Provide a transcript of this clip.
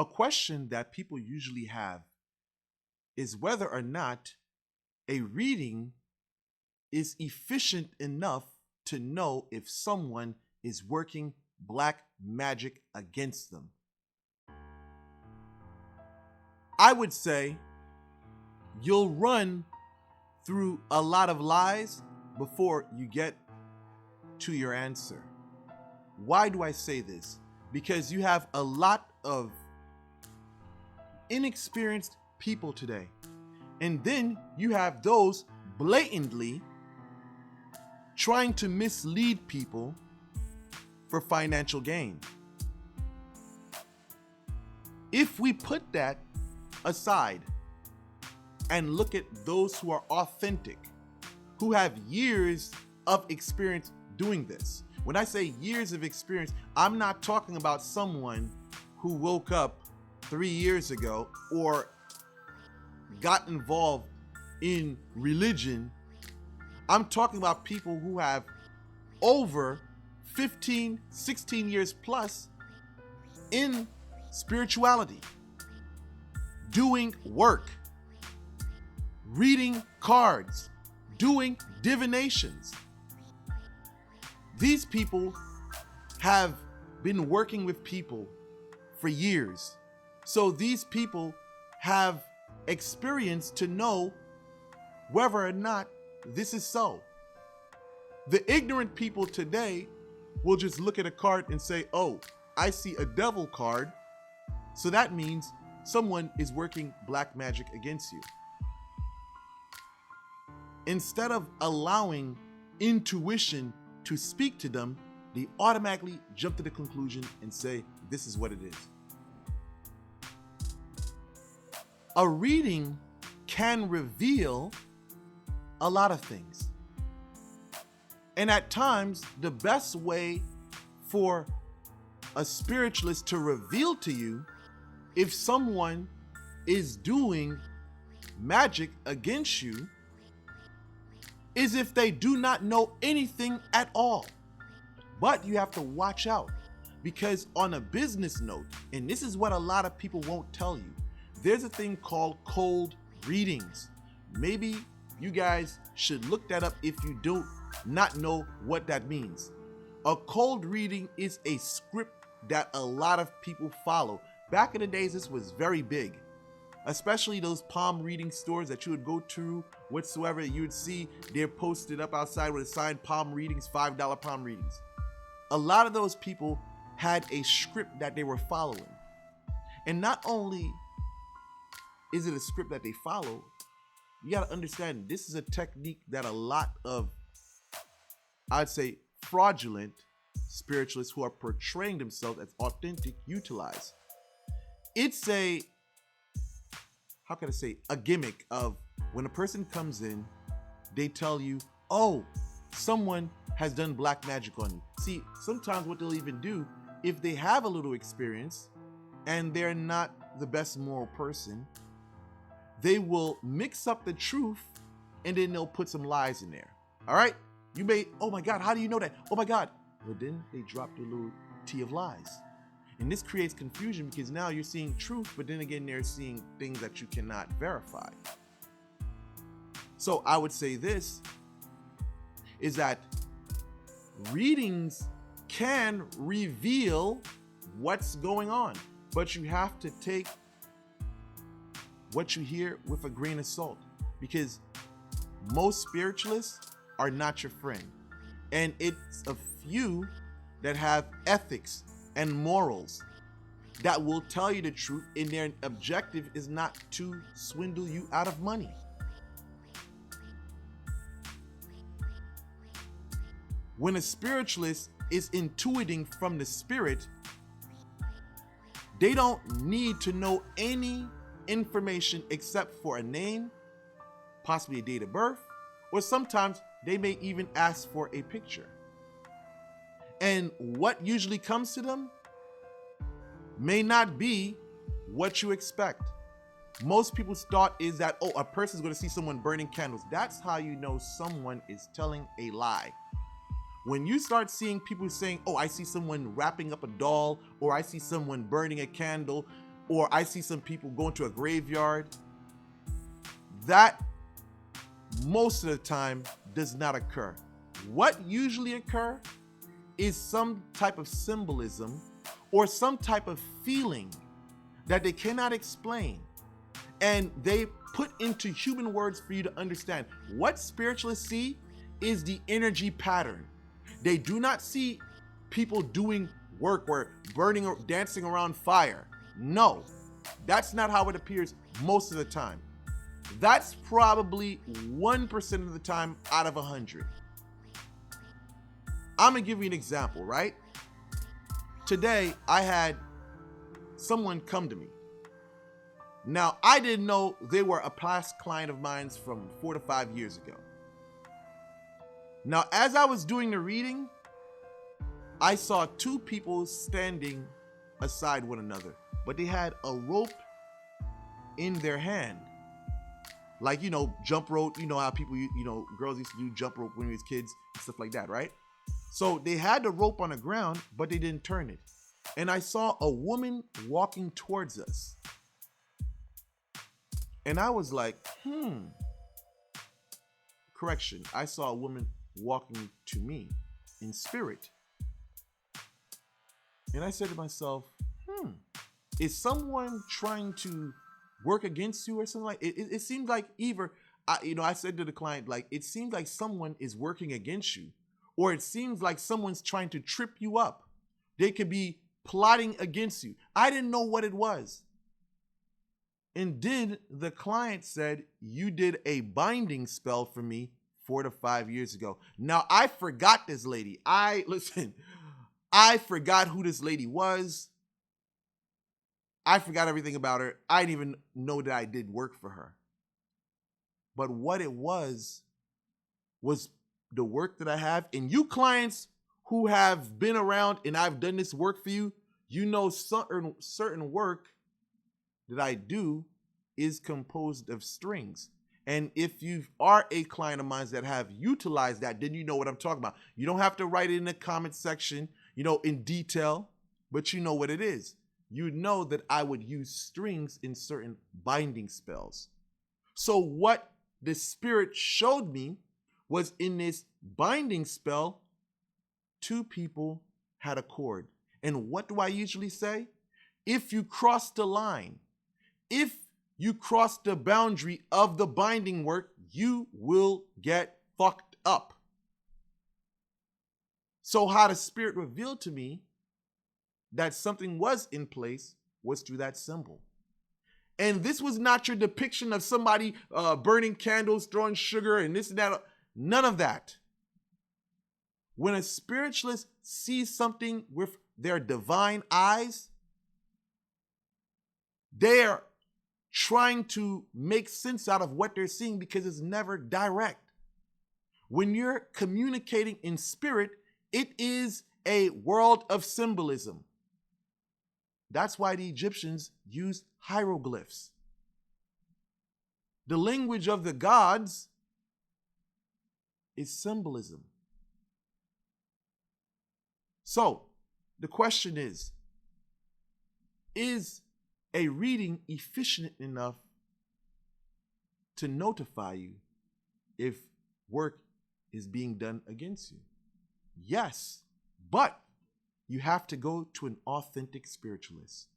A question that people usually have is whether or not a reading is efficient enough to know if someone is working black magic against them. I would say you'll run through a lot of lies before you get to your answer. Why do I say this? Because you have a lot of inexperienced people today. And then you have those blatantly trying to mislead people for financial gain. If we put that aside and look at those who are authentic, who have years of experience doing this. When I say years of experience, I'm not talking about someone who woke up 3 years ago or got involved in religion. I'm talking about people who have over 15, 16 years plus in spirituality, doing work, reading cards, doing divinations. These people have been working with people for years. So these people have experience to know whether or not this is so. The ignorant people today will just look at a card and say, oh, I see a devil card, so that means someone is working black magic against you. Instead of allowing intuition to speak to them, they automatically jump to the conclusion and say, this is what it is. A reading can reveal a lot of things. And at times, the best way for a spiritualist to reveal to you if someone is doing magic against you is if they do not know anything at all. But you have to watch out, because on a business note, and this is what a lot of people won't tell you, there's a thing called cold readings. Maybe you guys should look that up if you do not know what that means. A cold reading is a script that a lot of people follow. Back in the days, this was very big, especially those palm reading stores that you would go to whatsoever. You would see they're posted up outside with a sign, palm readings, $5 palm readings. A lot of those people had a script that they were following. And not only is it a script that they follow, you got to understand this is a technique that a lot of, I'd say, fraudulent spiritualists who are portraying themselves as authentic utilize. It's a, how can I say, a gimmick of when a person comes in, they tell you, oh, someone has done black magic on you. See, sometimes what they'll even do, if they have a little experience and they're not the best moral person, they will mix up the truth and then they'll put some lies in there. All right? You may, oh my God, how do you know that? Oh my God. But then they drop the little tea of lies. And this creates confusion because now you're seeing truth, but then again, they're seeing things that you cannot verify. So I would say this is that readings can reveal what's going on, but you have to take what you hear with a grain of salt, because most spiritualists are not your friend. And it's a few that have ethics and morals that will tell you the truth, and their objective is not to swindle you out of money. When a spiritualist is intuiting from the spirit, they don't need to know any information except for a name, possibly a date of birth, or sometimes they may even ask for a picture. And what usually comes to them may not be what you expect. Most people's thought is that, oh, a person's going to see someone burning candles. That's how you know someone is telling a lie. When you start seeing people saying, oh, I see someone wrapping up a doll, or I see someone burning a candle, or I see some people going to a graveyard, that most of the time does not occur. What usually occurs is some type of symbolism or some type of feeling that they cannot explain, and they put into human words for you to understand. What spiritualists see is the energy pattern. They do not see people doing work or burning or dancing around fire. No, that's not how it appears most of the time. That's probably 1% of the time out of 100. I'm gonna give you an example, right? Today, I had someone come to me. Now, I didn't know they were a past client of mine from 4 to 5 years ago. Now, as I was doing the reading, I saw two people standing aside one another, but they had a rope in their hand. Like, jump rope, how people, girls used to do jump rope when we was kids and stuff like that, right? So they had the rope on the ground, but they didn't turn it. And I saw a woman walking towards us. And I was like, correction, I saw a woman walking to me in spirit. And I said to myself, is someone trying to work against you or something like it? It seemed like either, I said to the client, like, it seems like someone is working against you, or it seems like someone's trying to trip you up. They could be plotting against you. I didn't know what it was. And then the client said, you did a binding spell for me 4 to 5 years ago. Now, I forgot this lady. I forgot who this lady was. I forgot everything about her. I didn't even know that I did work for her. But what it was the work that I have. And you clients who have been around and I've done this work for you, certain work that I do is composed of strings. And if you are a client of mine that have utilized that, then you know what I'm talking about. You don't have to write it in the comment section, in detail, but you know what it is. You know that I would use strings in certain binding spells. So what the spirit showed me was in this binding spell, two people had a cord. And what do I usually say? If you cross the line, if you cross the boundary of the binding work, you will get fucked up. So how the spirit revealed to me that something was in place was through that symbol. And this was not your depiction of somebody burning candles, throwing sugar and this and that. None of that. When a spiritualist sees something with their divine eyes, they're trying to make sense out of what they're seeing because it's never direct. When you're communicating in spirit, it is a world of symbolism. That's why the Egyptians used hieroglyphs. The language of the gods is symbolism. So, the question is a reading efficient enough to notify you if work is being done against you? Yes, but you have to go to an authentic spiritualist.